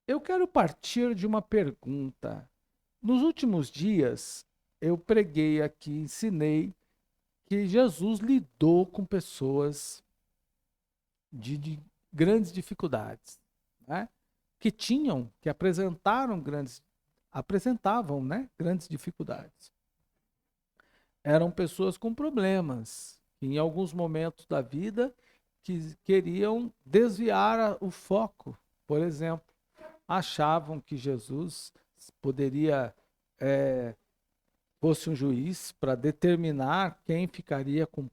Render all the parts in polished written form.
Eu quero partir de uma pergunta. Nos últimos dias, eu preguei aqui, ensinei que Jesus lidou com pessoas de grandes dificuldades, né? Que apresentavam, né, grandes dificuldades. Eram pessoas com problemas, que em alguns momentos da vida que queriam desviar o foco. Por exemplo, achavam que Jesus poderia fosse um juiz para determinar quem ficaria com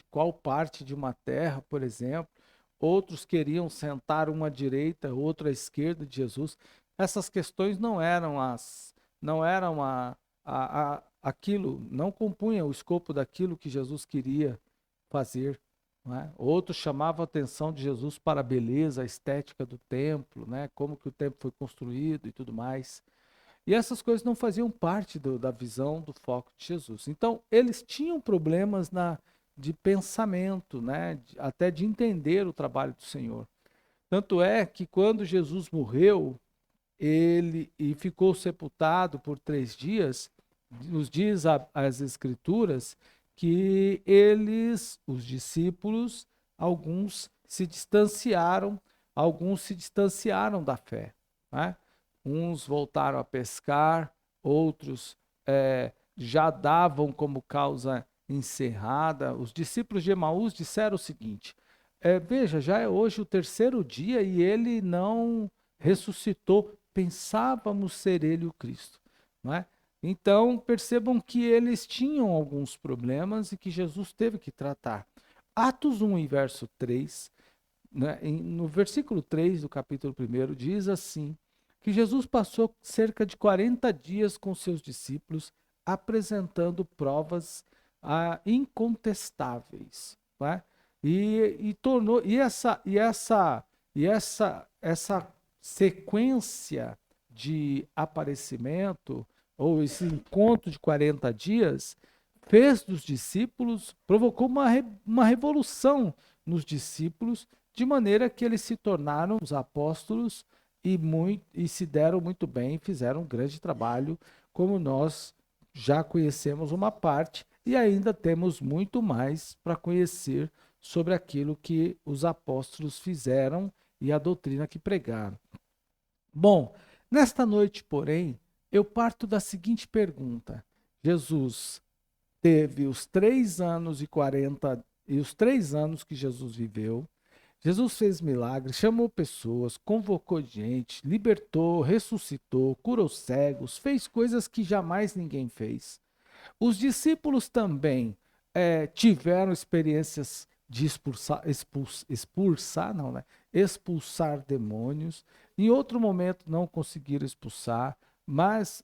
qual parte de uma terra, por exemplo. Outros queriam sentar uma à direita, outra à esquerda de Jesus. Essas questões não eram aquilo, não compunham o escopo daquilo que Jesus queria fazer. Não é? Outros chamavam a atenção de Jesus para a beleza, a estética do templo, né? Como que o templo foi construído e tudo mais. E essas coisas não faziam parte da visão, do foco de Jesus. Então, eles tinham problemas de pensamento, né? Até de entender o trabalho do Senhor. Tanto é que quando Jesus morreu, ele e ficou sepultado por 3 dias, nos diz as Escrituras que os discípulos, alguns se distanciaram da fé, né? Uns voltaram a pescar, outros já davam como causa encerrada. Os discípulos de Emaús disseram o seguinte: veja, já é hoje o terceiro dia e ele não ressuscitou. Pensávamos ser ele o Cristo, não é? Então percebam que eles tinham alguns problemas e que Jesus teve que tratar. Atos 1 e verso 3, né, no versículo 3 do capítulo 1, diz assim: que Jesus passou cerca de 40 dias com seus discípulos, apresentando provas incontestáveis. Né? E tornou essa sequência de aparecimento, ou esse encontro de 40 dias, fez dos discípulos, provocou uma revolução nos discípulos, de maneira que eles se tornaram os apóstolos e se deram muito bem, fizeram um grande trabalho, como nós já conhecemos uma parte e ainda temos muito mais para conhecer sobre aquilo que os apóstolos fizeram e a doutrina que pregaram. Bom, nesta noite, porém, eu parto da seguinte pergunta: Jesus teve os 3 anos e 40 e os 3 anos que Jesus viveu. Jesus fez milagres, chamou pessoas, convocou gente, libertou, ressuscitou, curou cegos, fez coisas que jamais ninguém fez. Os discípulos também tiveram experiências de expulsar, não, né? Expulsar demônios. Em outro momento não conseguiram expulsar, mas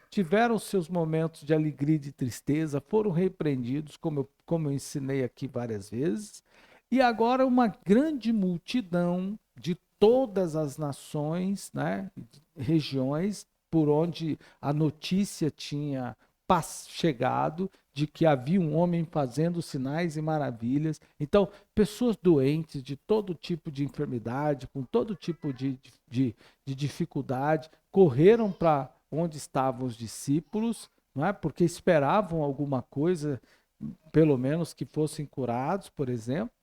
tiveram seus momentos de alegria e de tristeza, foram repreendidos, como eu ensinei aqui várias vezes. E agora uma grande multidão de todas as nações, né, regiões por onde a notícia tinha chegado de que havia um homem fazendo sinais e maravilhas. Então, pessoas doentes de todo tipo de enfermidade, com todo tipo de dificuldade, correram para onde estavam os discípulos, não é? Porque esperavam alguma coisa, pelo menos que fossem curados, por exemplo.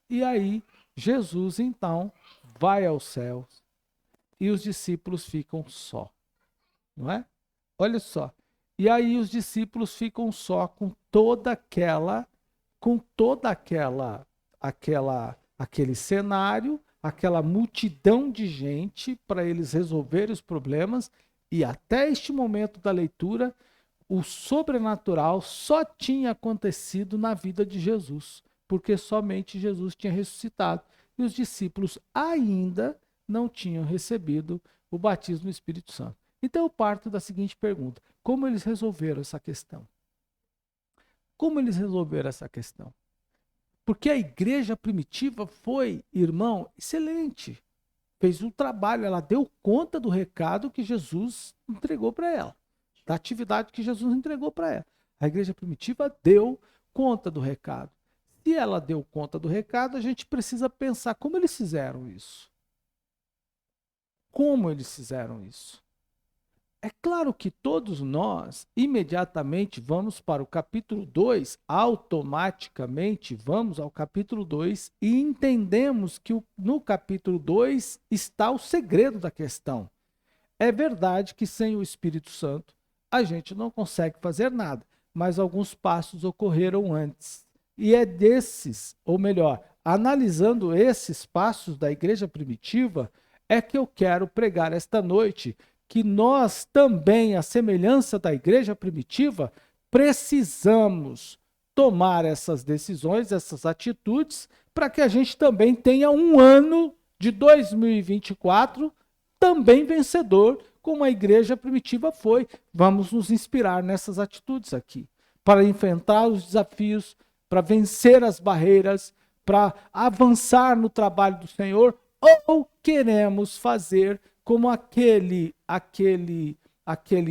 E aí, Jesus, então, vai aos céus e os discípulos ficam só, não é? Olha só. E aí os discípulos ficam só aquele cenário, aquela multidão de gente para eles resolverem os problemas. E até este momento da leitura, o sobrenatural só tinha acontecido na vida de Jesus, porque somente Jesus tinha ressuscitado. E os discípulos ainda não tinham recebido o batismo do Espírito Santo. Então eu parto da seguinte pergunta: como eles resolveram essa questão? Como eles resolveram essa questão? Porque a igreja primitiva foi, irmão, excelente. Fez um trabalho, ela deu conta do recado que Jesus entregou para ela, da atividade que Jesus entregou para ela. A igreja primitiva deu conta do recado. Se ela deu conta do recado, a gente precisa pensar como eles fizeram isso. como eles fizeram isso. É claro que todos nós imediatamente vamos para o capítulo 2, automaticamente vamos ao capítulo 2 e entendemos que no capítulo 2 está o segredo da questão. É verdade que sem o Espírito Santo a gente não consegue fazer nada, mas alguns passos ocorreram antes. E é desses, ou melhor, analisando esses passos da igreja primitiva, é que eu quero pregar esta noite que nós também, à semelhança da igreja primitiva, precisamos tomar essas decisões, essas atitudes, para que a gente também tenha um ano de 2024 também vencedor, como a igreja primitiva foi. Vamos nos inspirar nessas atitudes aqui, para enfrentar os desafios, para vencer as barreiras, para avançar no trabalho do Senhor, ou queremos fazer como aquele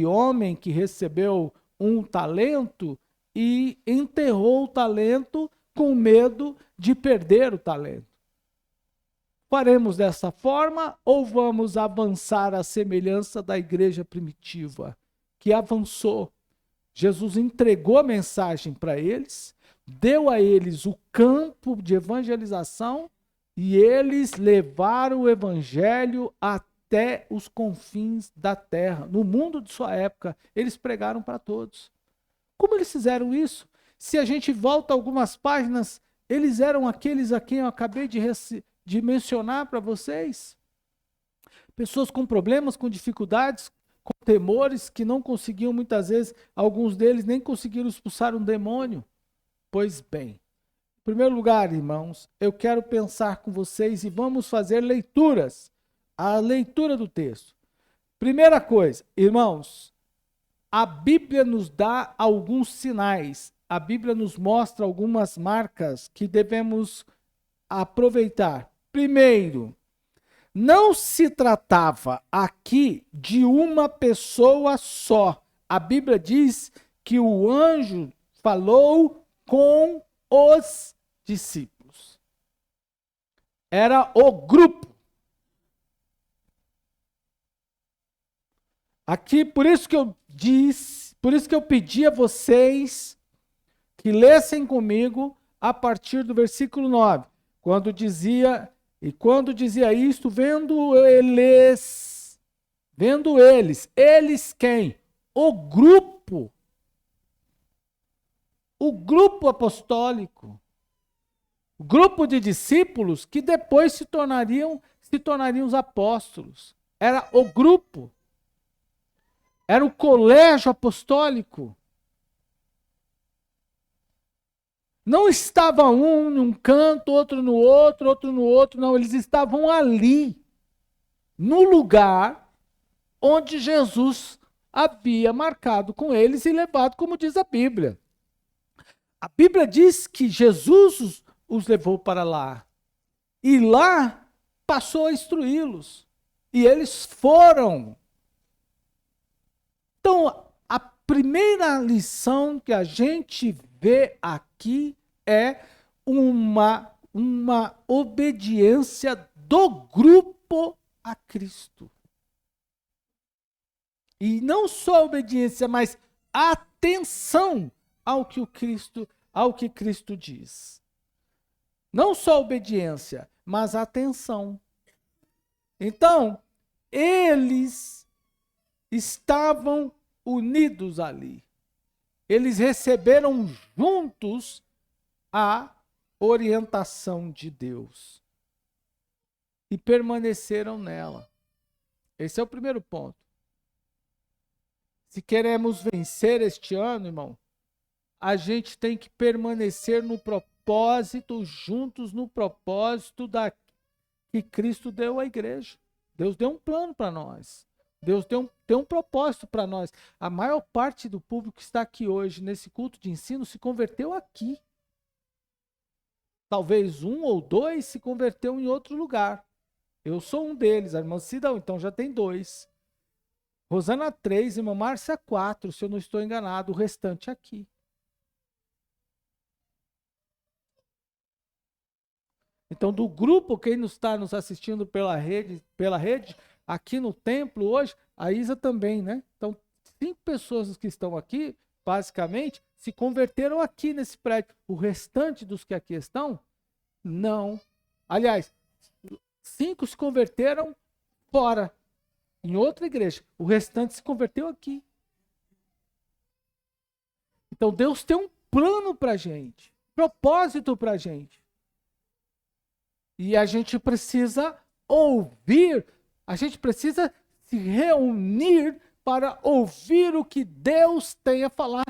homem que recebeu um talento e enterrou o talento com medo de perder o talento. Faremos dessa forma ou vamos avançar à semelhança da igreja primitiva, que avançou? Jesus entregou a mensagem para eles, deu a eles o campo de evangelização e eles levaram o evangelho até os confins da terra. No mundo de sua época, eles pregaram para todos. Como eles fizeram isso? Se a gente volta algumas páginas, eles eram aqueles a quem eu acabei de mencionar para vocês. Pessoas com problemas, com dificuldades, com temores, que não conseguiam muitas vezes, alguns deles nem conseguiram expulsar um demônio. Pois bem, em primeiro lugar, irmãos, eu quero pensar com vocês e vamos fazer leituras. A leitura do texto. Primeira coisa, irmãos, a Bíblia nos dá alguns sinais. A Bíblia nos mostra algumas marcas que devemos aproveitar. Primeiro, não se tratava aqui de uma pessoa só. A Bíblia diz que o anjo falou com os discípulos. Era o grupo. Aqui, por isso que eu disse, por isso que eu pedi a vocês que lessem comigo a partir do versículo 9, quando dizia isto, vendo eles quem? O grupo apostólico, o grupo de discípulos que depois se tornariam os apóstolos. Era o grupo. Era o colégio apostólico. Não estava um num canto, outro no outro, não. Eles estavam ali, no lugar onde Jesus havia marcado com eles e levado, como diz a Bíblia. A Bíblia diz que Jesus os levou para lá. E lá passou a instruí-los. E eles foram. Então, a primeira lição que a gente vê aqui é uma obediência do grupo a Cristo. E não só obediência, mas atenção ao que Cristo diz. Não só obediência, mas atenção. Então, eles estavam unidos ali. Eles receberam juntos a orientação de Deus e permaneceram nela. Esse é o primeiro ponto. Se queremos vencer este ano, irmão, a gente tem que permanecer no propósito, juntos no propósito que Cristo deu à igreja. Deus deu um plano para nós. Deus tem um propósito para nós. A maior parte do público que está aqui hoje, nesse culto de ensino, se converteu aqui. Talvez um ou dois se converteu em outro lugar. Eu sou um deles, a irmã Cidão, então já tem 2. Rosana 3, irmã Márcia 4, se eu não estou enganado, o restante aqui. Então, do grupo, quem está nos assistindo pela rede, aqui no templo hoje, a Isa também, né? Então, 5 pessoas que estão aqui, basicamente, se converteram aqui nesse prédio. O restante dos que aqui estão, não. Aliás, 5 se converteram fora, em outra igreja. O restante se converteu aqui. Então Deus tem um plano para a gente, propósito para a gente. E a gente precisa ouvir, a gente precisa se reunir para ouvir o que Deus tem a falar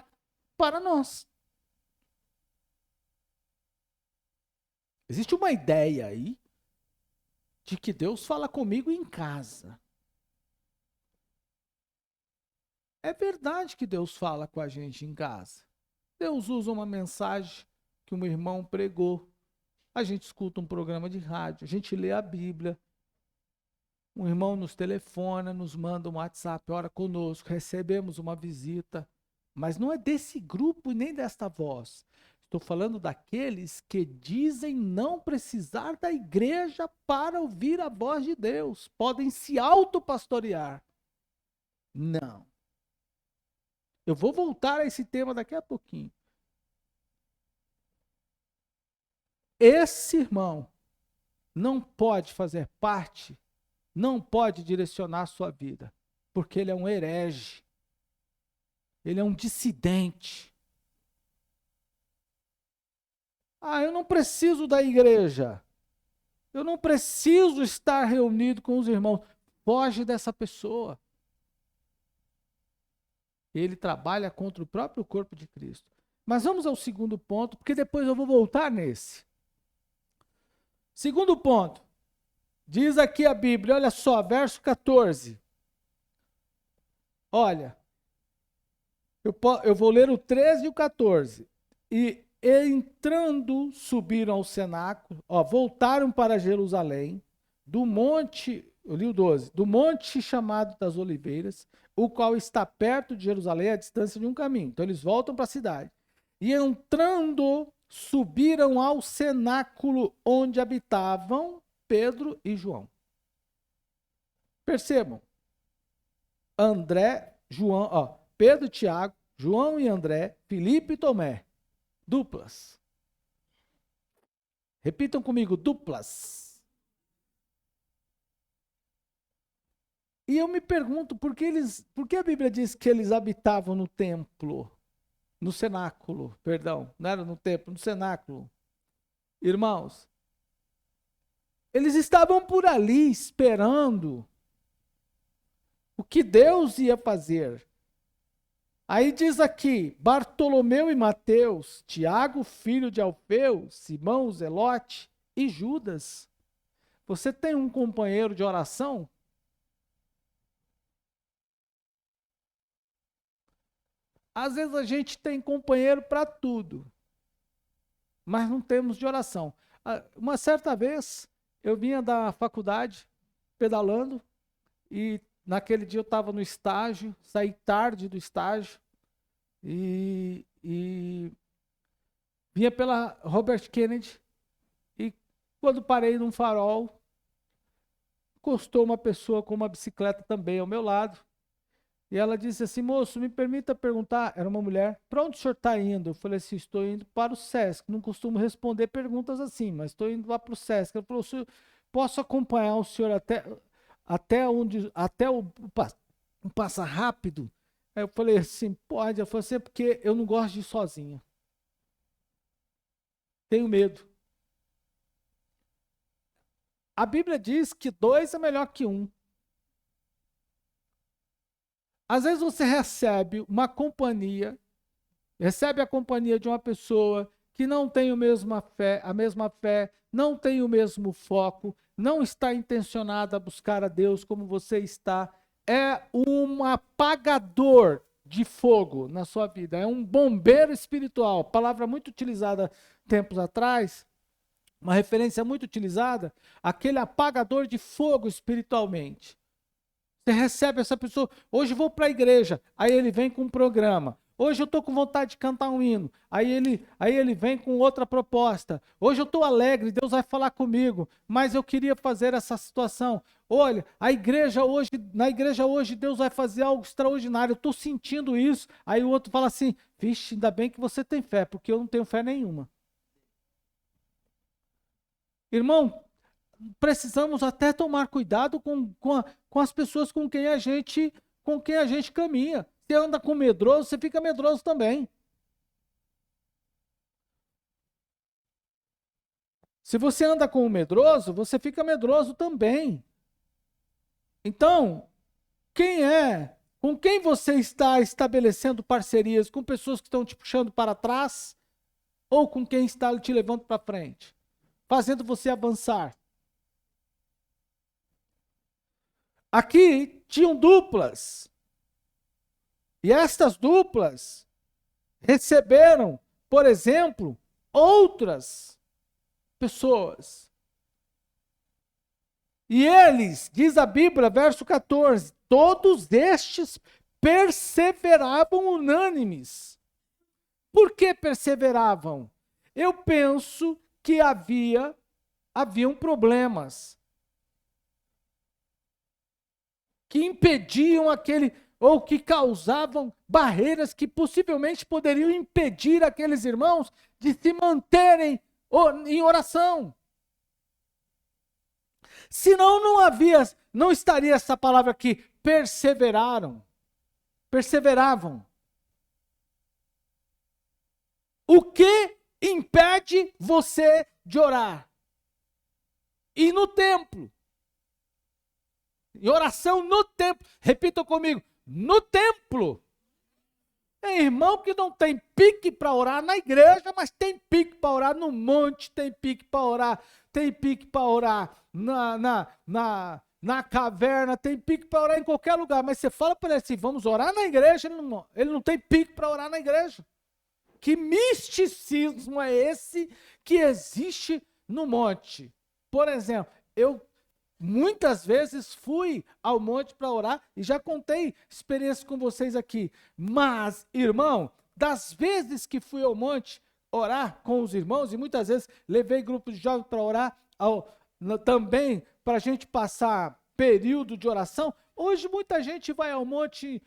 para nós. Existe uma ideia aí de que Deus fala comigo em casa. É verdade que Deus fala com a gente em casa. Deus usa uma mensagem que um irmão pregou. A gente escuta um programa de rádio, a gente lê a Bíblia. Um irmão nos telefona, nos manda um WhatsApp, ora conosco, recebemos uma visita. Mas não é desse grupo e nem desta voz. Estou falando daqueles que dizem não precisar da igreja para ouvir a voz de Deus. Podem se autopastorear. Não. Eu vou voltar a esse tema daqui a pouquinho. Esse irmão não pode fazer parte, não pode direcionar a sua vida, porque ele é um herege. Ele é um dissidente. Eu não preciso da igreja. Eu não preciso estar reunido com os irmãos. Foge dessa pessoa. Ele trabalha contra o próprio corpo de Cristo. Mas vamos ao segundo ponto, porque depois eu vou voltar nesse. Segundo ponto. Diz aqui a Bíblia, olha só, verso 14. Olha, eu vou ler o 13 e o 14. E entrando, subiram ao cenáculo, voltaram para Jerusalém, do monte, eu li o 12, do monte chamado das Oliveiras, o qual está perto de Jerusalém, à distância de um caminho. Então eles voltam para a cidade. E entrando, subiram ao cenáculo onde habitavam Pedro e João. Percebam, Pedro, Tiago, João e André, Filipe e Tomé. Duplas. Repitam comigo, duplas. E eu me pergunto, por que a Bíblia diz que eles habitavam no templo? No cenáculo, perdão. Não era no templo, no cenáculo. Irmãos, eles estavam por ali esperando o que Deus ia fazer. Aí diz aqui, Bartolomeu e Mateus, Tiago, filho de Alfeu, Simão, o Zelote e Judas. Você tem um companheiro de oração? Às vezes a gente tem companheiro para tudo, mas não temos de oração. Uma certa vez, eu vinha da faculdade, pedalando, e naquele dia eu estava no estágio, saí tarde do estágio, e vinha pela Robert Kennedy, e quando parei num farol, encostou uma pessoa com uma bicicleta também ao meu lado, e ela disse assim, moço, me permita perguntar, era uma mulher, para onde o senhor está indo? Eu falei assim, estou indo para o Sesc, não costumo responder perguntas assim, mas estou indo lá para o Sesc. Ela falou, posso acompanhar o senhor até o Passa Rápido? Aí eu falei assim, pode. Ela falou assim, porque eu não gosto de ir sozinha. Tenho medo. A Bíblia diz que 2 é melhor que 1. Às vezes você recebe a companhia de uma pessoa que não tem a mesma fé, não tem o mesmo foco, não está intencionada a buscar a Deus como você está. É um apagador de fogo na sua vida, é um bombeiro espiritual, palavra muito utilizada tempos atrás, uma referência muito utilizada, aquele apagador de fogo espiritualmente. Você recebe essa pessoa, hoje vou para a igreja, aí ele vem com um programa. Hoje eu estou com vontade de cantar um hino. Aí ele vem com outra proposta. Hoje eu estou alegre, Deus vai falar comigo, mas eu queria fazer essa situação. Olha, na igreja hoje Deus vai fazer algo extraordinário. Eu estou sentindo isso. Aí o outro fala assim: vixe, ainda bem que você tem fé, porque eu não tenho fé nenhuma. Irmão, precisamos até tomar cuidado com as pessoas com quem a gente caminha. Você anda com medroso, você fica medroso também. Se você anda com o medroso, você fica medroso também. Então, com quem você está estabelecendo parcerias? Com pessoas que estão te puxando para trás? Ou com quem está te levando para frente? Fazendo você avançar? Aqui tinham duplas. E estas duplas receberam, por exemplo, outras pessoas. E eles, diz a Bíblia, verso 14, todos estes perseveravam unânimes. Por que perseveravam? Eu penso que haviam problemas que impediam ou que causavam barreiras que possivelmente poderiam impedir aqueles irmãos de se manterem em oração. Senão não estaria essa palavra aqui, perseveravam. O que impede você de orar? Ir no templo. E oração no templo. Repita comigo, no templo. Tem irmão que não tem pique para orar na igreja, mas tem pique para orar no monte, tem pique para orar na caverna, tem pique para orar em qualquer lugar. Mas você fala para ele assim, vamos orar na igreja, ele não tem pique para orar na igreja. Que misticismo é esse que existe no monte? Por exemplo, eu muitas vezes fui ao monte para orar e já contei experiências com vocês aqui. Mas, irmão, das vezes que fui ao monte orar com os irmãos, e muitas vezes levei grupos de jovens para orar também para a gente passar período de oração. Hoje muita gente vai ao monte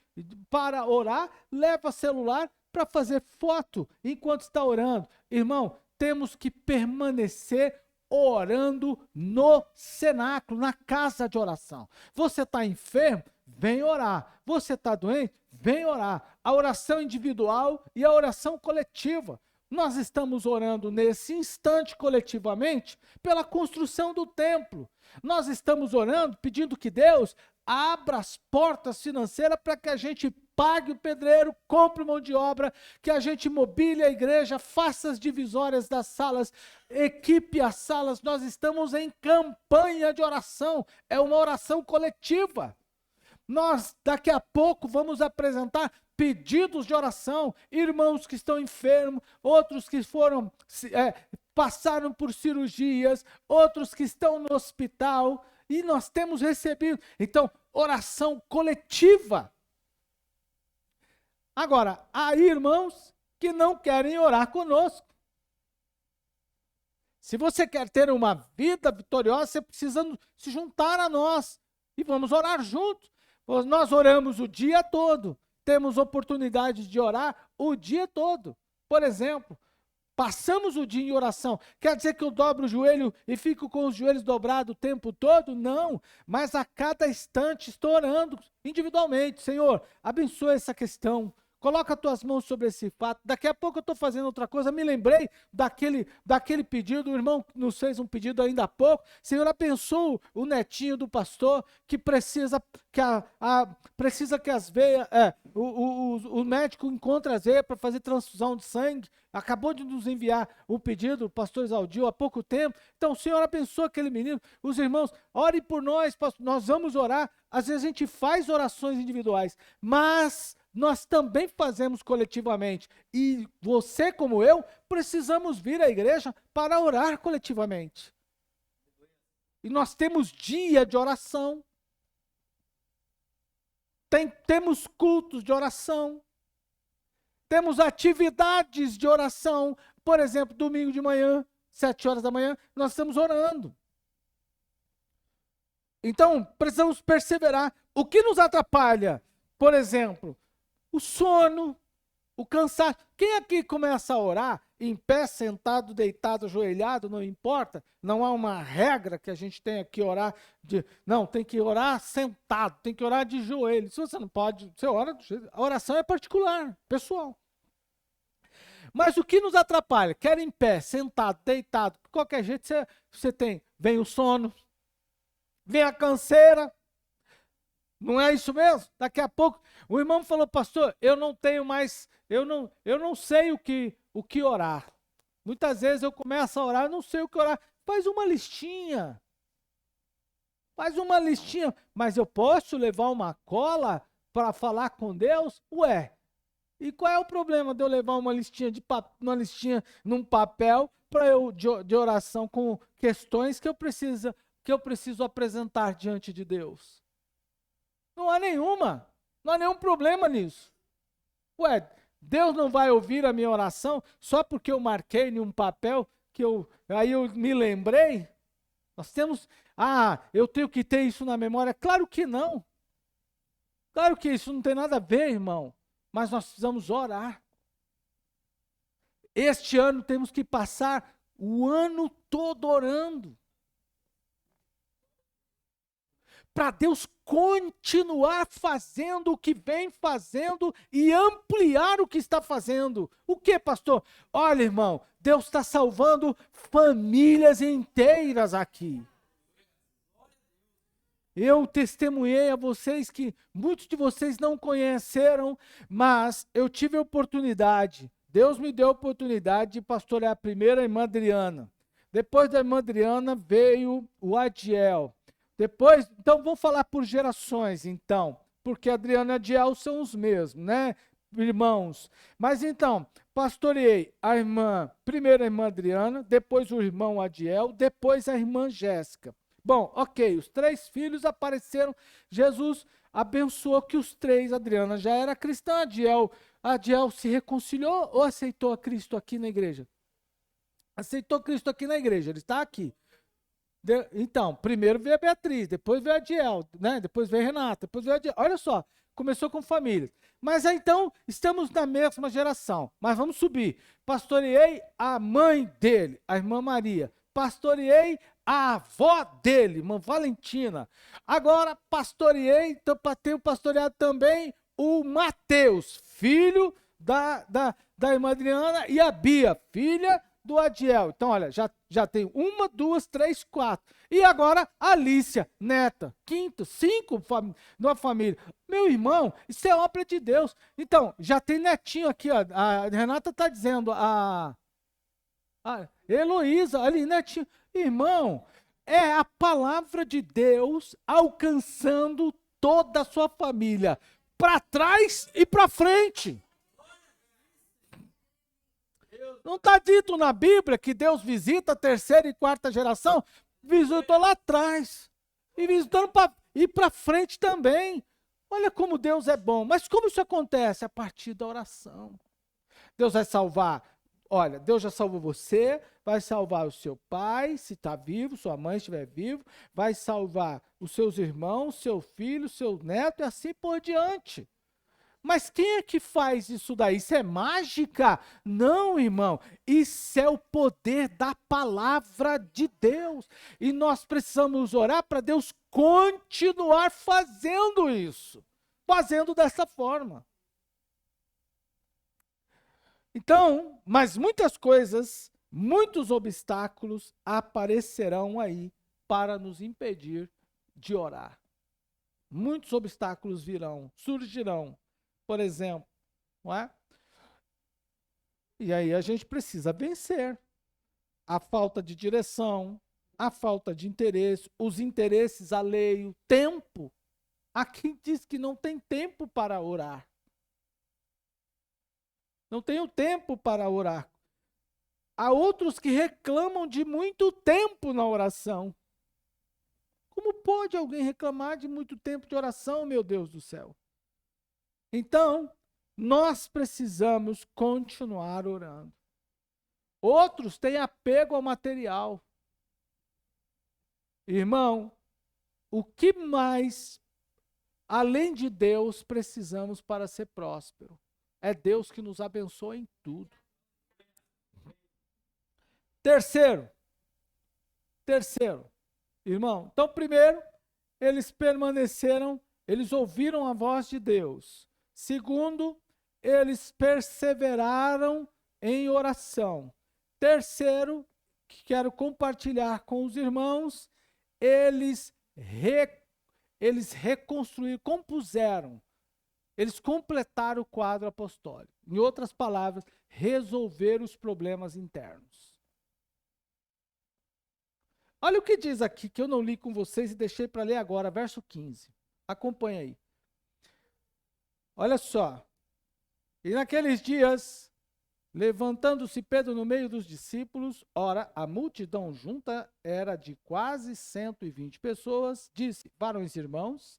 para orar, leva celular para fazer foto enquanto está orando. Irmão, temos que permanecer orando no cenáculo, na casa de oração. Você está enfermo? Vem orar. Você está doente? Vem orar. A oração individual e a oração coletiva. Nós estamos orando nesse instante coletivamente pela construção do templo. Nós estamos orando pedindo que Deus abra as portas financeiras para que a gente pague o pedreiro, compre mão de obra, que a gente mobile a igreja, faça as divisórias das salas, equipe as salas. Nós estamos em campanha de oração, é uma oração coletiva. Nós, daqui a pouco, vamos apresentar pedidos de oração, irmãos que estão enfermos, outros que passaram por cirurgias, outros que estão no hospital, e nós temos recebido. Então, oração coletiva. Agora, há irmãos que não querem orar conosco. Se você quer ter uma vida vitoriosa, você precisa se juntar a nós e vamos orar juntos. Nós oramos o dia todo, temos oportunidade de orar o dia todo. Por exemplo, passamos o dia em oração. Quer dizer que eu dobro o joelho e fico com os joelhos dobrados o tempo todo? Não, mas a cada instante estou orando individualmente. Senhor, abençoa essa questão. Coloca as tuas mãos sobre esse fato. Daqui a pouco eu estou fazendo outra coisa. Me lembrei daquele pedido. O irmão nos fez um pedido ainda há pouco. Senhor, abençoa o netinho do pastor que precisa que as veias, o médico encontre as veias para fazer transfusão de sangue. Acabou de nos enviar um pedido, o pastor Exaldio, há pouco tempo. Então, o Senhor abençoa aquele menino. Os irmãos, orem por nós, pastor. Nós vamos orar. Às vezes a gente faz orações individuais, mas nós também fazemos coletivamente. E você, como eu, precisamos vir à igreja para orar coletivamente. E nós temos dia de oração. Temos cultos de oração. Temos atividades de oração. Por exemplo, domingo de manhã, 7 horas da manhã, nós estamos orando. Então, precisamos perseverar. O que nos atrapalha? Por exemplo, o sono, o cansaço. Quem aqui começa a orar, em pé, sentado, deitado, ajoelhado, não importa. Não há uma regra que a gente tenha que orar não, tem que orar sentado, tem que orar de joelho. Se você não pode, você ora do jeito. A oração é particular, pessoal. Mas o que nos atrapalha? Quer em pé, sentado, deitado, de qualquer jeito você tem. Vem o sono, vem a canseira. Não é isso mesmo? Daqui a pouco, o irmão falou, pastor, eu não tenho mais, eu não sei o que orar. Muitas vezes eu começo a orar, eu não sei o que orar. Faz uma listinha. Mas eu posso levar uma cola para falar com Deus? Ué, e qual é o problema de eu levar uma listinha num papel para eu de oração com questões que eu preciso apresentar diante de Deus? Não há nenhum problema nisso. Ué, Deus não vai ouvir a minha oração só porque eu marquei em um papel aí eu me lembrei? Eu tenho que ter isso na memória. Claro que não. Claro que isso não tem nada a ver, irmão. Mas nós precisamos orar. Este ano temos que passar o ano todo orando. Para Deus continuar fazendo o que vem fazendo e ampliar o que está fazendo. O que, pastor? Olha, irmão, Deus está salvando famílias inteiras aqui. Eu testemunhei a vocês que muitos de vocês não conheceram, mas eu tive a oportunidade, Deus me deu a oportunidade de pastorear a primeira irmã Adriana. Depois da irmã Adriana veio o Adiel. Depois, então vamos falar por gerações, então, porque Adriana e Adiel são os mesmos, né, irmãos? Mas então, pastoreei primeiro a irmã Adriana, depois o irmão Adiel, depois a irmã Jéssica. Bom, ok, os 3 filhos apareceram, Jesus abençoou que os 3, Adriana já era cristã, Adiel se reconciliou ou aceitou a Cristo aqui na igreja? Aceitou Cristo aqui na igreja, ele está aqui. Então, primeiro veio a Beatriz, depois veio a Adiel, né? Depois veio a Renata, depois veio a Adiel. Olha só, começou com famílias. Mas aí, então, estamos na mesma geração, mas vamos subir. Pastoreei a mãe dele, a irmã Maria. Pastoreei a avó dele, irmã Valentina. Agora tenho pastoreado também o Mateus, filho da irmã Adriana, e a Bia, filha do Adiel. Então, olha, já tem 1, 2, 3, 4. E agora a Alícia, neta, 5 numa família. Meu irmão, isso é obra de Deus. Então, já tem netinho aqui, ó. A Renata está dizendo, a Heloísa, ali, netinho. Irmão, é a palavra de Deus alcançando toda a sua família, para trás e para frente. Não está dito na Bíblia que Deus visita a 3ª e 4ª geração? Visitou lá atrás. E visitando para frente também. Olha como Deus é bom. Mas como isso acontece? A partir da oração. Deus vai salvar. Olha, Deus já salvou você, vai salvar o seu pai, se está vivo, sua mãe estiver vivo, vai salvar os seus irmãos, seu filho, seu neto e assim por diante. Mas quem é que faz isso daí? Isso é mágica? Não, irmão. Isso é o poder da palavra de Deus. E nós precisamos orar para Deus continuar fazendo isso. Fazendo dessa forma. Então, mas muitas coisas, muitos obstáculos aparecerão aí para nos impedir de orar. Muitos obstáculos surgirão. Por exemplo, não é? E aí a gente precisa vencer a falta de direção, a falta de interesse, os interesses alheios, tempo. Há quem diz que não tem tempo para orar. Não tenho tempo para orar. Há outros que reclamam de muito tempo na oração. Como pode alguém reclamar de muito tempo de oração, meu Deus do céu? Então, nós precisamos continuar orando. Outros têm apego ao material. Irmão, o que mais, além de Deus, precisamos para ser próspero? É Deus que nos abençoa em tudo. Terceiro, irmão. Então, primeiro, eles permaneceram, eles ouviram a voz de Deus. Segundo, eles perseveraram em oração. Terceiro, que quero compartilhar com os irmãos, eles reconstruíram, compuseram, eles completaram o quadro apostólico. Em outras palavras, resolveram os problemas internos. Olha o que diz aqui, que eu não li com vocês e deixei para ler agora, verso 15. Acompanha aí. Olha só. E naqueles dias, levantando-se Pedro no meio dos discípulos, ora, a multidão junta era de quase 120 pessoas, disse: varões e irmãos,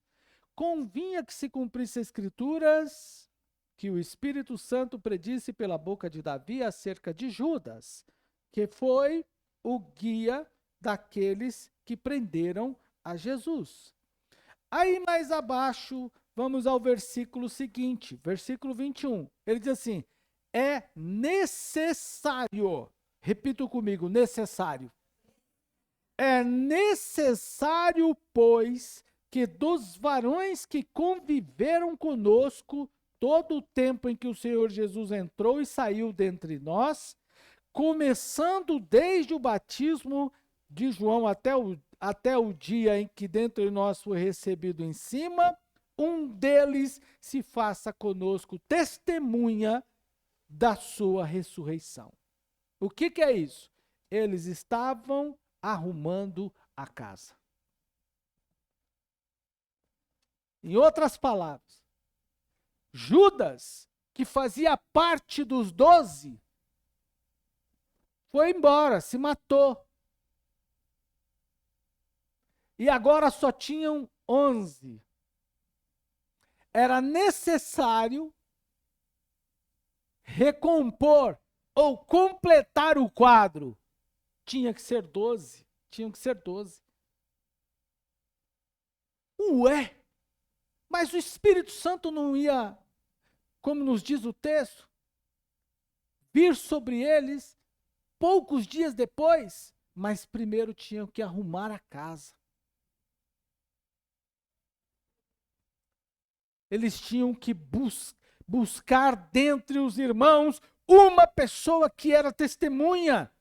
convinha que se cumprisse as Escrituras, que o Espírito Santo predisse pela boca de Davi acerca de Judas, que foi o guia daqueles que prenderam a Jesus. Aí mais abaixo, vamos ao versículo seguinte, versículo 21. Ele diz assim: é necessário, repito comigo, necessário. É necessário, pois, que dos varões que conviveram conosco todo o tempo em que o Senhor Jesus entrou e saiu dentre nós, começando desde o batismo de João até o dia em que dentre nós foi recebido em cima, um deles se faça conosco testemunha da sua ressurreição. O que é isso? Eles estavam arrumando a casa. Em outras palavras, Judas, que fazia parte dos 12, foi embora, se matou. E agora só tinham 11. Era necessário recompor ou completar o quadro. Tinha que ser 12. Tinham que ser 12. Ué, mas o Espírito Santo não ia, como nos diz o texto, vir sobre eles poucos dias depois, mas primeiro tinham que arrumar a casa. Eles tinham que buscar dentre os irmãos uma pessoa que era testemunha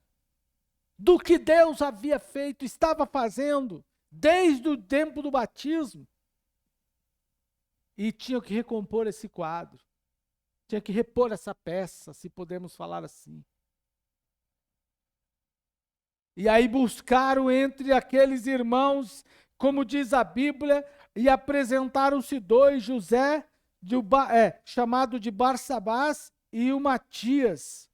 do que Deus havia feito, estava fazendo, desde o tempo do batismo. E tinham que recompor esse quadro. Tinha que repor essa peça, se podemos falar assim. E aí buscaram entre aqueles irmãos, como diz a Bíblia, e apresentaram-se dois, José, chamado de Barsabás, e o Matias.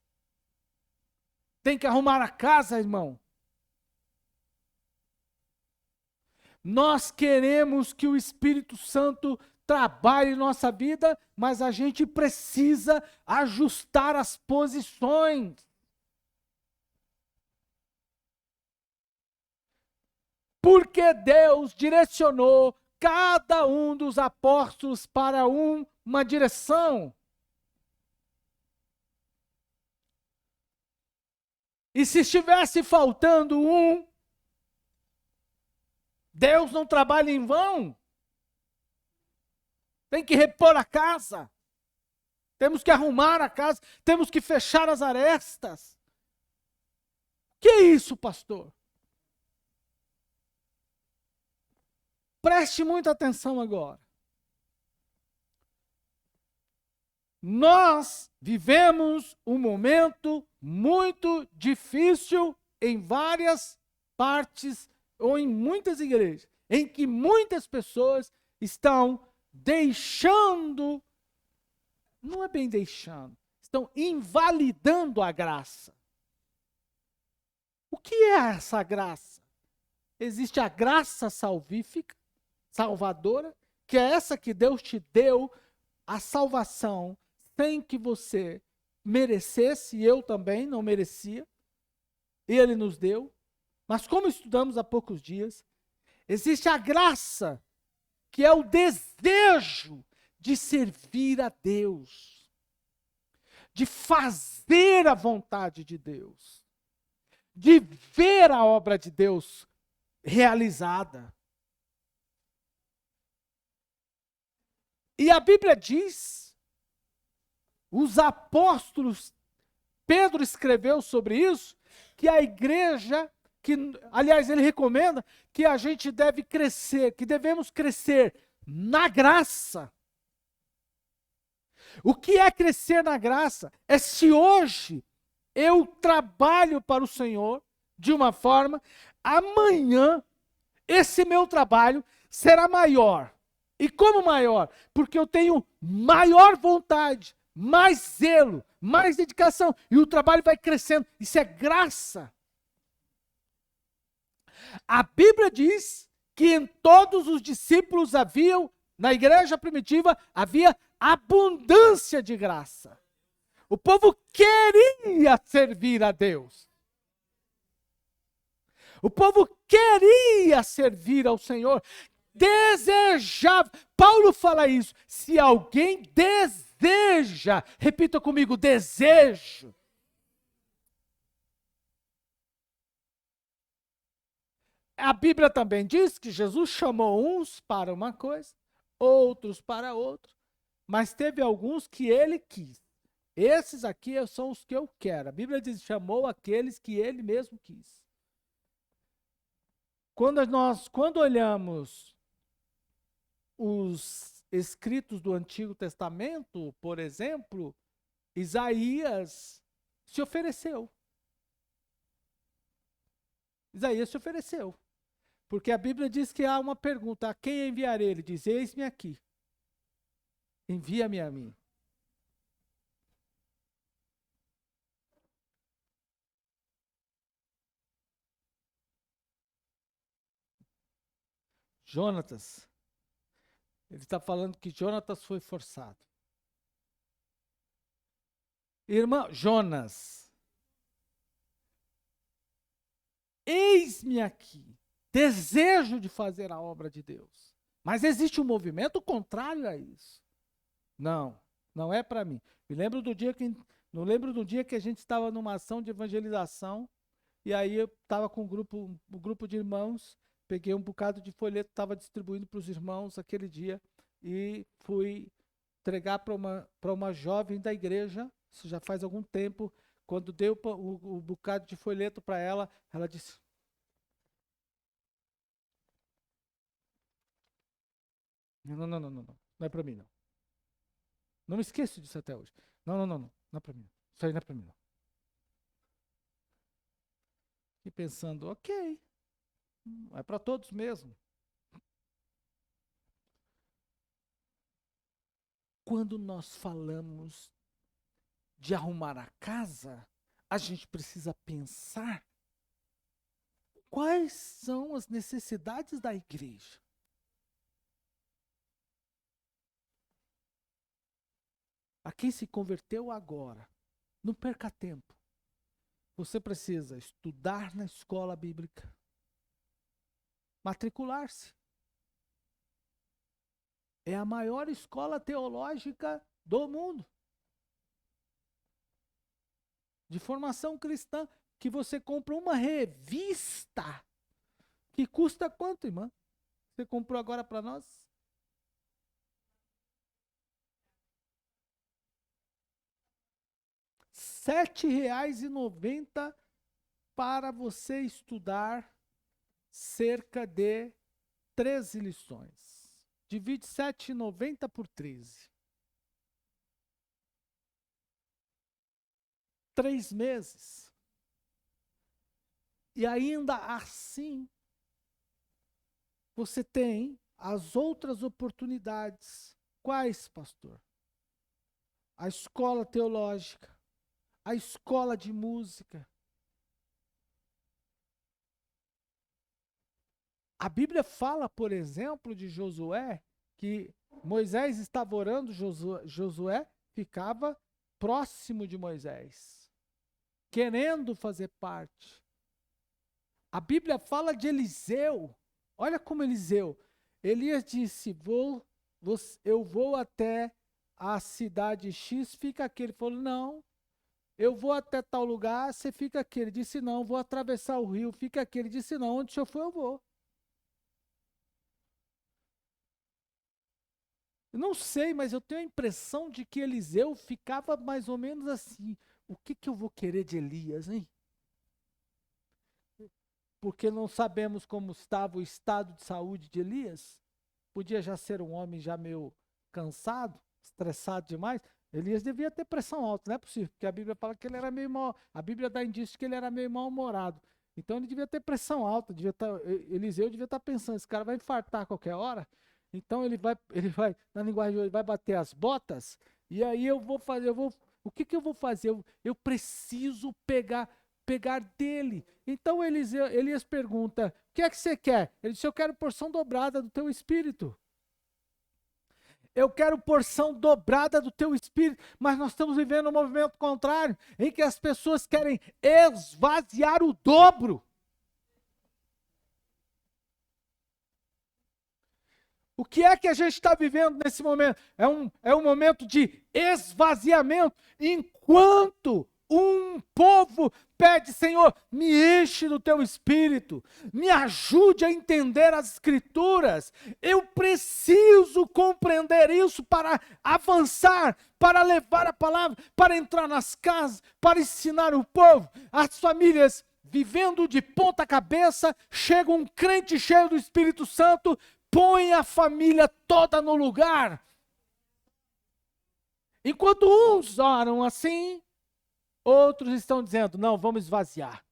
Tem que arrumar a casa, irmão. Nós queremos que o Espírito Santo trabalhe em nossa vida, mas a gente precisa ajustar as posições. Porque Deus direcionou cada um dos apóstolos para uma direção. E se estivesse faltando um, Deus não trabalha em vão. Tem que repor a casa. Temos que arrumar a casa. Temos que fechar as arestas. Que é isso, pastor? Preste muita atenção agora. Nós vivemos um momento muito difícil em várias partes ou em muitas igrejas, em que muitas pessoas estão deixando, não é bem deixando, estão invalidando a graça. O que é essa graça? Existe a graça salvífica, salvadora, que é essa que Deus te deu, a salvação, sem que você merecesse, e eu também não merecia. Ele nos deu. Mas como estudamos há poucos dias, existe a graça, que é o desejo de servir a Deus, de fazer a vontade de Deus, de ver a obra de Deus realizada. E a Bíblia diz, os apóstolos, Pedro escreveu sobre isso, que a igreja, que, aliás, ele recomenda que a gente deve crescer, que devemos crescer na graça. O que é crescer na graça? É se hoje eu trabalho para o Senhor de uma forma, amanhã esse meu trabalho será maior. E como maior? Porque eu tenho maior vontade, mais zelo, mais dedicação, e o trabalho vai crescendo. Isso é graça. A Bíblia diz que em todos os discípulos haviam, na igreja primitiva, havia abundância de graça. O povo queria servir a Deus. O povo queria servir ao Senhor. Desejava. Paulo fala isso. Se alguém deseja, repita comigo, desejo. A Bíblia também diz que Jesus chamou uns para uma coisa, outros para outra, mas teve alguns que ele quis. Esses aqui são os que eu quero. A Bíblia diz, chamou aqueles que ele mesmo quis. Quando olhamos os escritos do Antigo Testamento, por exemplo, Isaías se ofereceu. Isaías se ofereceu. Porque a Bíblia diz que há uma pergunta, a quem enviarei? Ele diz, eis-me aqui. Envia-me a mim. Jonatas, ele está falando que Jonatas foi forçado. Irmão, Jonas, eis-me aqui, desejo de fazer a obra de Deus. Mas existe um movimento contrário a isso. Não, não é para mim. Não lembro do dia que a gente estava numa ação de evangelização, e aí eu estava com um grupo de irmãos, peguei um bocado de folheto, estava distribuindo para os irmãos aquele dia, e fui entregar para uma jovem da igreja, isso já faz algum tempo. Quando deu o bocado de folheto para ela, ela disse: não, não, não, não, não, não é para mim não. Não me esqueço disso até hoje. Não, não, não, não, não é para mim. Isso aí não é para mim não. E pensando, ok, é para todos mesmo. Quando nós falamos de arrumar a casa, a gente precisa pensar quais são as necessidades da igreja. A quem se converteu agora, não perca tempo. Você precisa estudar na escola bíblica, matricular-se. É a maior escola teológica do mundo, de formação cristã, que você compra uma revista que custa quanto, irmã? Você comprou agora para nós? R$ 7,90 para você estudar cerca de 13 lições. Divide R$ 7,90 por 13. 3 meses. E ainda assim, você tem as outras oportunidades. Quais, pastor? A escola teológica, a escola de música. A Bíblia fala, por exemplo, de Josué, que Moisés estava orando, Josué ficava próximo de Moisés, querendo fazer parte. A Bíblia fala de Eliseu. Olha como Eliseu. Elias disse, eu vou até a cidade X, fica aqui. Ele falou, não, eu vou até tal lugar, você fica aqui. Ele disse, não, vou atravessar o rio, fica aqui. Ele disse, não, onde o senhor for, eu vou. Eu não sei, mas eu tenho a impressão de que Eliseu ficava mais ou menos assim, o que eu vou querer de Elias, hein? Porque não sabemos como estava o estado de saúde de Elias. Podia já ser um homem já meio cansado, estressado demais. Elias devia ter pressão alta, não é possível, porque a Bíblia fala que ele era meio mal, a Bíblia dá indício que ele era meio mal-humorado. Então ele devia ter pressão alta, Eliseu devia estar pensando, esse cara vai infartar a qualquer hora. Então ele vai, na linguagem de hoje, vai bater as botas, e aí o que eu vou fazer? Eu preciso pegar dele. Então Elias pergunta, o que é que você quer? Ele disse, eu quero porção dobrada do teu espírito. Eu quero porção dobrada do teu espírito, mas nós estamos vivendo um movimento contrário, em que as pessoas querem esvaziar o dobro. O que é que a gente está vivendo nesse momento? É um momento de esvaziamento, enquanto um povo pede, Senhor, me enche do teu espírito, me ajude a entender as escrituras, eu preciso compreender isso para avançar, para levar a palavra, para entrar nas casas, para ensinar o povo, as famílias vivendo de ponta cabeça, chega um crente cheio do Espírito Santo, põe a família toda no lugar. Enquanto uns oram assim, outros estão dizendo, não, vamos esvaziar.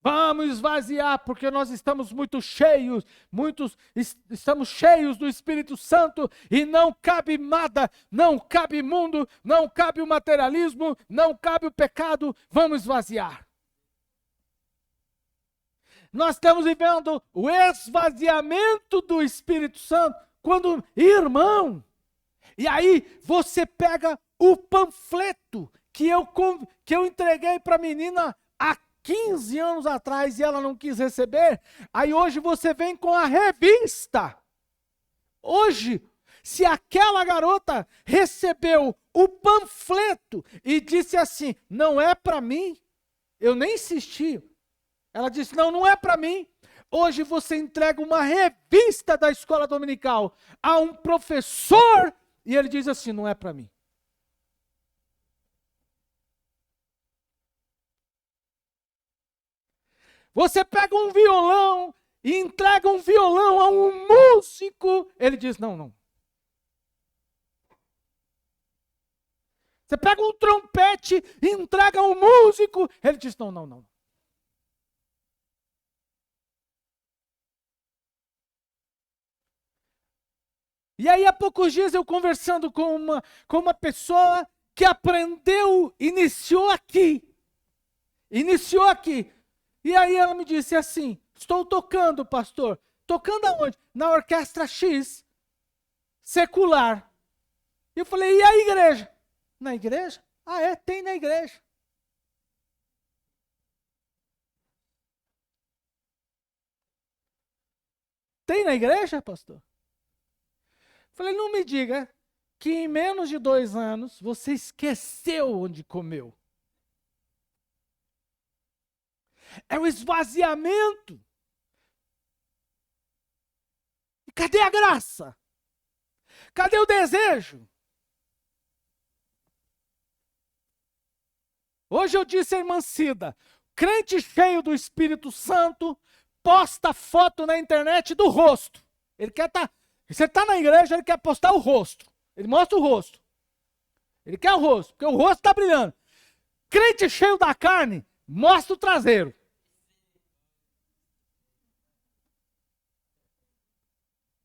Vamos esvaziar, porque nós estamos muito cheios, estamos cheios do Espírito Santo e não cabe nada, não cabe mundo, não cabe o materialismo, não cabe o pecado, vamos esvaziar. Nós estamos vivendo o esvaziamento do Espírito Santo, quando, irmão, e aí você pega o panfleto que eu entreguei para a menina há 15 anos atrás e ela não quis receber, aí hoje você vem com a revista. Hoje, se aquela garota recebeu o panfleto e disse assim, não é para mim, eu nem insisti, ela disse, não é para mim. Hoje você entrega uma revista da escola dominical a um professor e ele diz assim, não é para mim. Você pega um violão e entrega um violão a um músico, ele diz, não. Você pega um trompete e entrega a um músico, ele diz, não. E aí, há poucos dias, eu conversando com uma pessoa que aprendeu, iniciou aqui. E aí ela me disse assim, estou tocando, pastor. Tocando aonde? Na orquestra X, secular. E eu falei, e a igreja? Na igreja? Ah, tem na igreja. Tem na igreja, pastor? Falei, não me diga que em menos de 2 anos você esqueceu onde comeu. É o esvaziamento. E cadê a graça? Cadê o desejo? Hoje eu disse à irmã Cida, crente cheio do Espírito Santo, posta foto na internet do rosto. Ele quer estar... Você está na igreja, ele quer postar o rosto. Ele mostra o rosto. Ele quer o rosto, porque o rosto está brilhando. Crente cheio da carne, mostra o traseiro.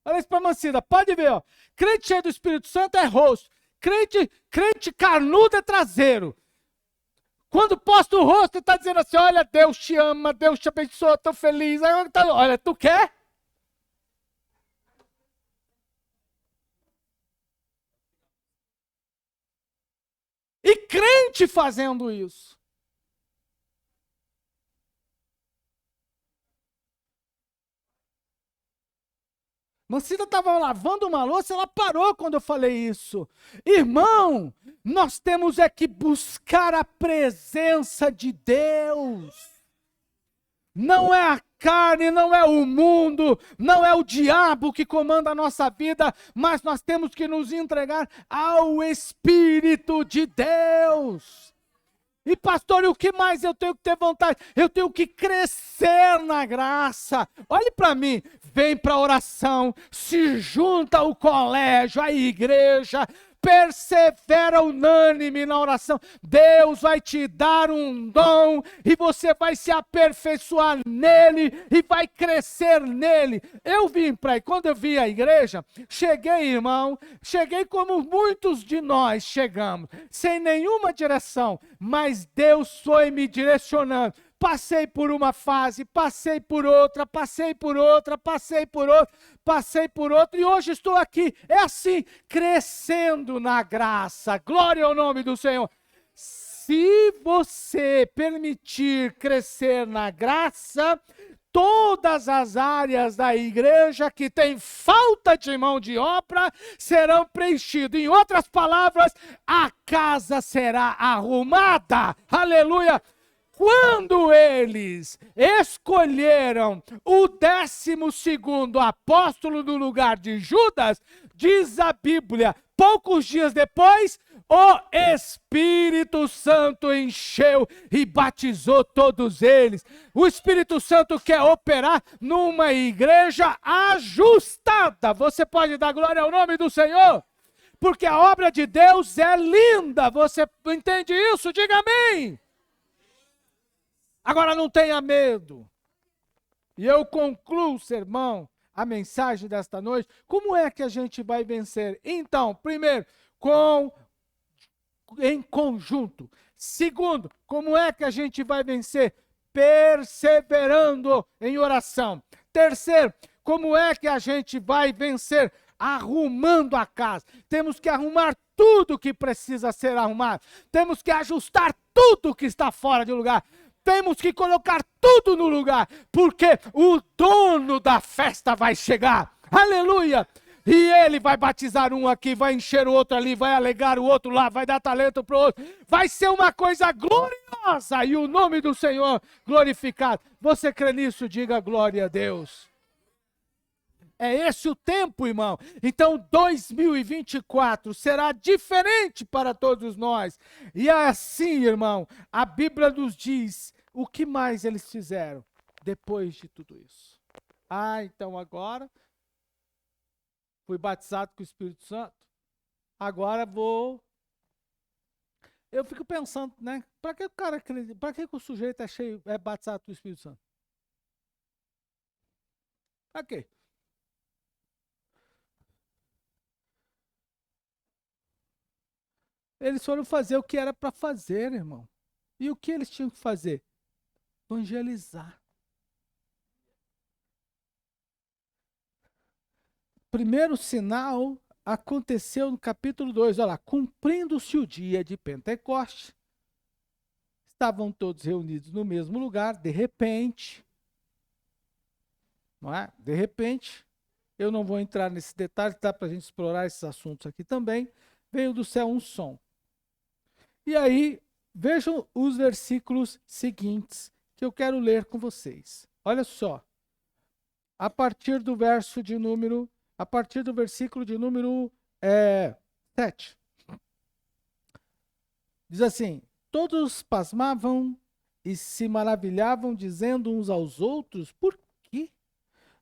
Olha isso para a Mancida, pode ver. Ó. Crente cheio do Espírito Santo é rosto. Crente carnudo é traseiro. Quando posta o rosto, ele está dizendo assim, olha, Deus te ama, Deus te abençoa, estou feliz. Aí, olha, tu quer? crente fazendo isso. Mancida estava lavando uma louça, ela parou quando eu falei isso. Irmão, nós temos é que buscar a presença de Deus. Não é a carne, não é o mundo, não é o diabo que comanda a nossa vida, mas nós temos que nos entregar ao Espírito de Deus. E pastor, e o que mais eu tenho que ter vontade? Eu tenho que crescer na graça. Olhe para mim, vem para a oração, se junta ao colégio, à igreja, persevera unânime na oração. Deus vai te dar um dom e você vai se aperfeiçoar nele e vai crescer nele. Eu vim para aí, quando eu vi a igreja, cheguei, irmão, cheguei como muitos de nós chegamos, sem nenhuma direção, mas Deus foi me direcionando. Passei por uma fase, passei por outra, passei por outra, passei por outra, passei por outra, e hoje estou aqui. É assim, crescendo na graça. Glória ao nome do Senhor. Se você permitir crescer na graça, todas as áreas da igreja que tem falta de mão de obra serão preenchidas. Em outras palavras, a casa será arrumada. Aleluia! Quando eles escolheram o 12º apóstolo no lugar de Judas, diz a Bíblia, poucos dias depois, o Espírito Santo encheu e batizou todos eles. O Espírito Santo quer operar numa igreja ajustada. Você pode dar glória ao nome do Senhor? Porque a obra de Deus é linda. Você entende isso? Diga amém. Agora não tenha medo. E eu concluo o sermão, a mensagem desta noite. Como é que a gente vai vencer? Então, primeiro, em conjunto. Segundo, como é que a gente vai vencer? Perseverando em oração. Terceiro, como é que a gente vai vencer? Arrumando a casa. Temos que arrumar tudo que precisa ser arrumado. Temos que ajustar tudo que está fora de lugar. Temos que colocar tudo no lugar, porque o dono da festa vai chegar. Aleluia! E ele vai batizar um aqui, vai encher o outro ali, vai alegar o outro lá, vai dar talento para o outro. Vai ser uma coisa gloriosa e o nome do Senhor glorificado. Você crê nisso? Diga glória a Deus. É esse o tempo, irmão. Então, 2024 será diferente para todos nós. E assim, irmão, a Bíblia nos diz o que mais eles fizeram depois de tudo isso. Então agora fui batizado com o Espírito Santo. Agora vou... Eu fico pensando, né? Para que o cara acredita? Para que o sujeito é batizado com o Espírito Santo? Para quê? Eles foram fazer o que era para fazer, irmão. E o que eles tinham que fazer? Evangelizar. Primeiro sinal aconteceu no capítulo 2. Olha lá, cumprindo-se o dia de Pentecostes, estavam todos reunidos no mesmo lugar, de repente, não é? De repente, eu não vou entrar nesse detalhe, dá para a gente explorar esses assuntos aqui também, veio do céu um som. E aí, vejam os versículos seguintes que eu quero ler com vocês. Olha só. A partir do versículo de número 7. Diz assim: todos pasmavam e se maravilhavam, dizendo uns aos outros: por quê?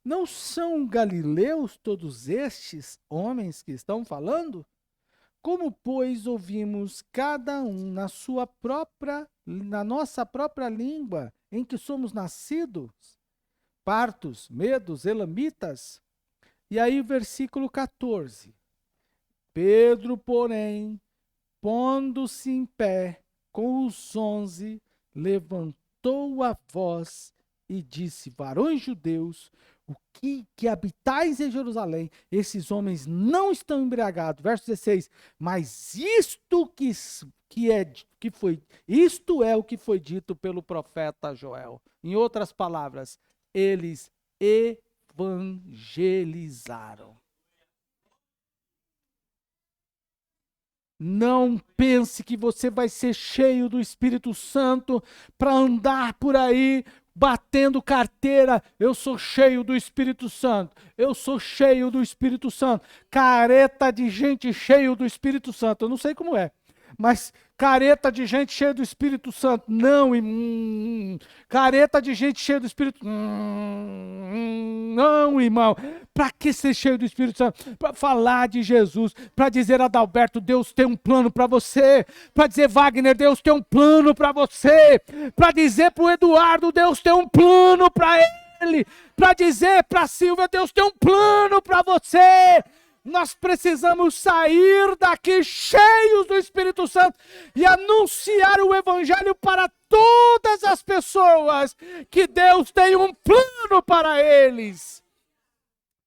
Não são galileus todos estes homens que estão falando? Como, pois, ouvimos cada um na nossa própria língua, em que somos nascidos, partos, medos, elamitas? E aí, versículo 14. Pedro, porém, pondo-se em pé com os 11, levantou a voz e disse: varões judeus, o que habitais em Jerusalém, esses homens não estão embriagados. Verso 16, mas isto é o que foi dito pelo profeta Joel. Em outras palavras, eles evangelizaram. Não pense que você vai ser cheio do Espírito Santo para andar por aí batendo carteira. Eu sou cheio do Espírito Santo. Eu sou cheio do Espírito Santo. Careta de gente cheio do Espírito Santo. Eu não sei como é, mas careta de gente cheia do Espírito Santo. Não, careta de gente cheia do Espírito. Não, irmão. Para que ser cheio do Espírito Santo? Para falar de Jesus. Para dizer a Adalberto, Deus tem um plano para você. Para dizer, Wagner, Deus tem um plano para você. Para dizer para o Eduardo, Deus tem um plano para ele. Para dizer para a Silvia, Deus tem um plano para você. Nós precisamos sair daqui cheios do Espírito Santo e anunciar o Evangelho para todas as pessoas, que Deus tem um plano para eles.